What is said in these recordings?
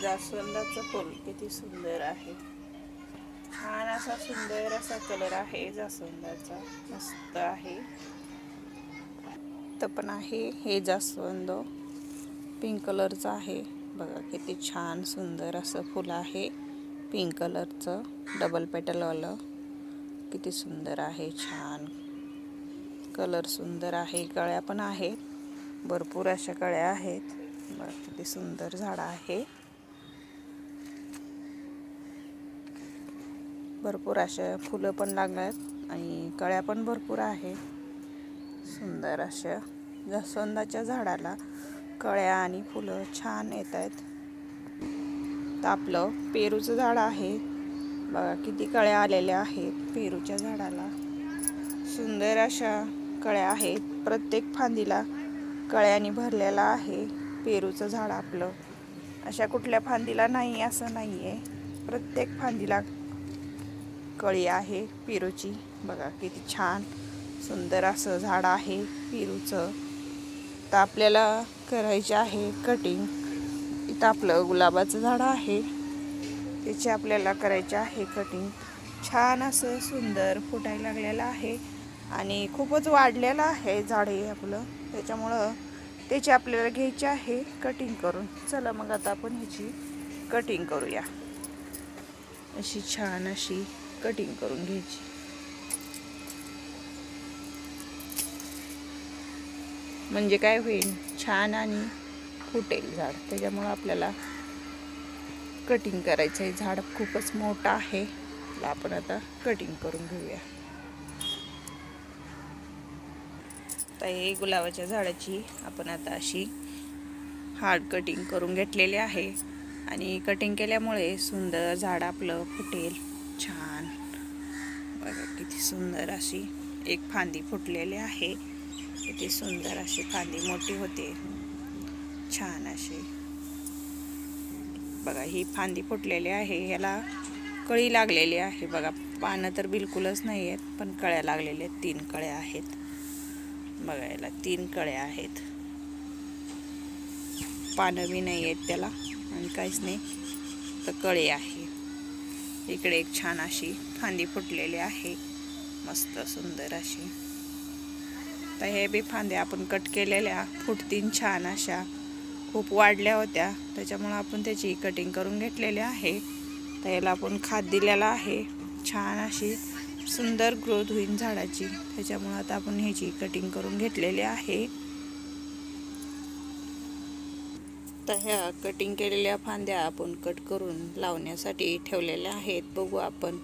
जास्वंदाचं फूल किती सुंदर आहे. छान असा सुंदर असा कलर आहे जास्वंदाचा, मस्त आहे. तर पण आहे हे जास्वंद पिंक कलरचं आहे बघा, किती छान सुंदर असं फुल आहे. पिंक कलरचं डबल पेटलवालं किती सुंदर आहे. छान कलर सुंदर आहे. कळ्या पण आहेत, भरपूर अशा कळ्या आहेत बघा, किती सुंदर झाड आहे. भरपूर अशा फुलं पण लागल्यात आणि कळ्या पण भरपूर आहेत. सुंदर अशा जास्वंदाच्या झाडाला कळ्या आणि फुलं छान येत आहेत. तर आपलं पेरूचं झाड आहे बघा, किती कळ्या आलेल्या आहेत पेरूच्या झाडाला. सुंदर अशा कळ्या आहेत. प्रत्येक फांदीला कळ्यांनी भरलेला आहे पेरूचं झाड आपलं. अशा कुठल्या फांदीला नाही असं नाही आहे, प्रत्येक फांदीला कळी आहे पेरूची. बघा किती छान सुंदर असं झाड आहे पेरूचं. तर आपल्याला करायचे आहे कटिंग. इथं आपलं गुलाबाचं झाड आहे, त्याचे आपल्याला करायचे आहे कटिंग. छान असं सुंदर फुटायला लागलेलं आहे आणि खूपच वाढलेलं आहे झाड हे आपलं, त्याच्यामुळं त्याची आपल्याला घ्यायची आहे कटिंग करून. चला मग आता आपण ह्याची कटिंग करूया. अशी छान अशी कटिंग करून घ्यायची. म्हणजे काय होईल, छान आणि फुटेल झाड. त्याच्यामुळं आपल्याला कटिंग करायचं आहे. झाड खूपच मोठं आहे, आपण आता कटिंग करून घेऊया. तर हे गुलाबाच्या झाडाची आपण आता अशी हार्ड कटिंग करून घेतलेली आहे आणि कटिंग केल्यामुळे सुंदर झाड आपलं फुटेल छान. बघा किती सुंदर अशी एक फांदी फुटलेली आहे. किती सुंदर अशी फांदी मोठी होते छान अशी. बघा ही फांदी फुटलेली आहे, ह्याला कळी लागलेली आहे बघा. पानं तर बिलकुलच नाही आहेत, पण कळ्या लागलेल्या आहेत. 3 कळ्या आहेत बघा, याला 3 कळ्या आहेत. पानं बी नाही आहेत त्याला आणि काहीच नाही, तर कळी आहे. इकडे एक छान अशी फांदी फुटलेली आहे, मस्त सुंदर अशी. तर हे बी फांद्या आपण कट केलेल्या फुटतीन छान अशा, खूप वाढल्या होत्या, त्याच्यामुळं आपण त्याची कटिंग करून घेतलेली आहे. तर याला आपण खाद दिलेला आहे, छान अशी सुंदर ग्रोथ होईल झाडाची. त्याच्यामुळं आता आपण ह्याची कटिंग करून घेतलेली आहे. तर ह्या कटिंग केलेल्या फांद्या आपण कट करून लावण्यासाठी ठेवलेल्या आहेत. बघू आपण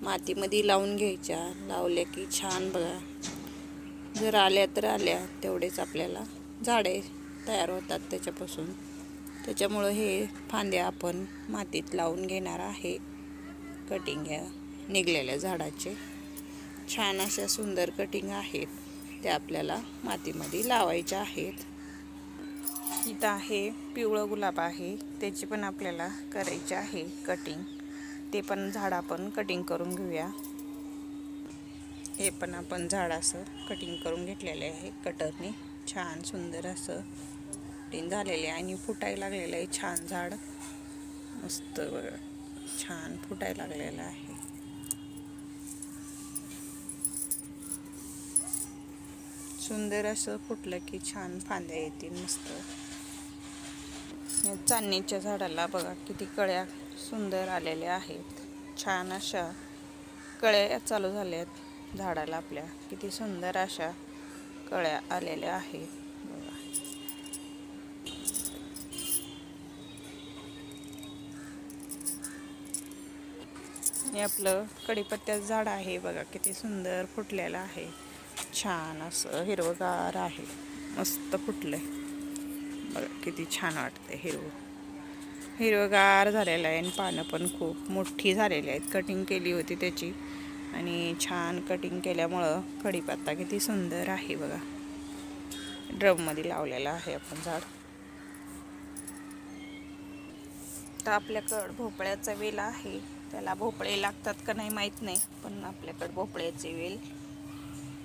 मातीमध्ये लावून घ्यायच्या. लावल्या की छान बघा, जर आल्या तर आल्या, तेवढेच आपल्याला झाडे तयार होतात त्याच्यापासून. त्याच्यामुळं हे फांद्या आपण मातीत लावून घेणार आहे. कटिंग ह्या निघलेल्या झाडाचे छान अशा सुंदर कटिंग आहेत, त्या आपल्याला मातीमध्ये लावायच्या आहेत. इथं आहे पिवळं गुलाब आहे, त्याची पण आपल्याला करायची आहे कटिंग. ते पण झाड आपण कटिंग करून घेऊया. हे पण आपण झाड असं कटिंग करून घेतलेले आहे कटरने. छान सुंदर असं कटिंग झालेले आहे आणि फुटायला लागलेलं आहे छान झाड. मस्त बघा, छान फुटायला लागलेलं आहे. सुंदर असं फुटलं की छान फांद्या येतील मस्त. चांदणीच्या झाडाला बघा किती कळ्या सुंदर आलेल्या आहेत. छान अशा कळ्या चालू झाल्यात झाडाला आपल्या. किती सुंदर अशा कळ्या आलेल्या आहेत बघा. हे आपलं कढीपत्त्याचं झाड आहे बघा, किती सुंदर फुटलेलं आहे. छान असं हिरवगार आहे, मस्त फुटलंय बघा. किती छान वाटते, हिरवगार झालेलं आहे आणि पानं पण खूप मोठी झालेली आहेत. कटिंग केली होती त्याची आणि छान कटिंग केल्यामुळं कढीपत्ता किती सुंदर आहे बघा. ड्रममध्ये लावलेला आहे आपण झाड. तर आपल्याकडं भोपळ्याचा वेल आहे, त्याला भोपळे लागतात का नाही माहीत नाही, पण आपल्याकडं भोपळ्याचे वेल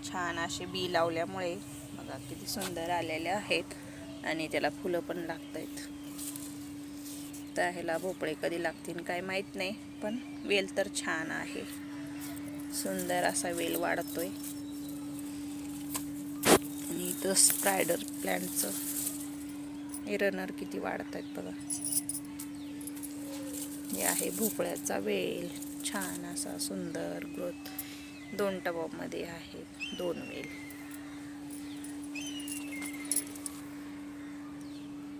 छान असे बी लावल्यामुळे बघा किती सुंदर आलेले आहेत आणि त्याला फुलं पण लागत आहेत. आता ह्याला भोपळे कधी लागतील काय माहीत नाही, पण वेल तर छान आहे. सुंदर असा वेल वाढतोय. आणि इथं स्पायडर प्लॅन्टचं रनर किती वाढत आहेत बघा. हे आहे भोपळ्याचा वेल, छान असा सुंदर ग्रोथ. 2 टबामध्ये आहे 2 वेल.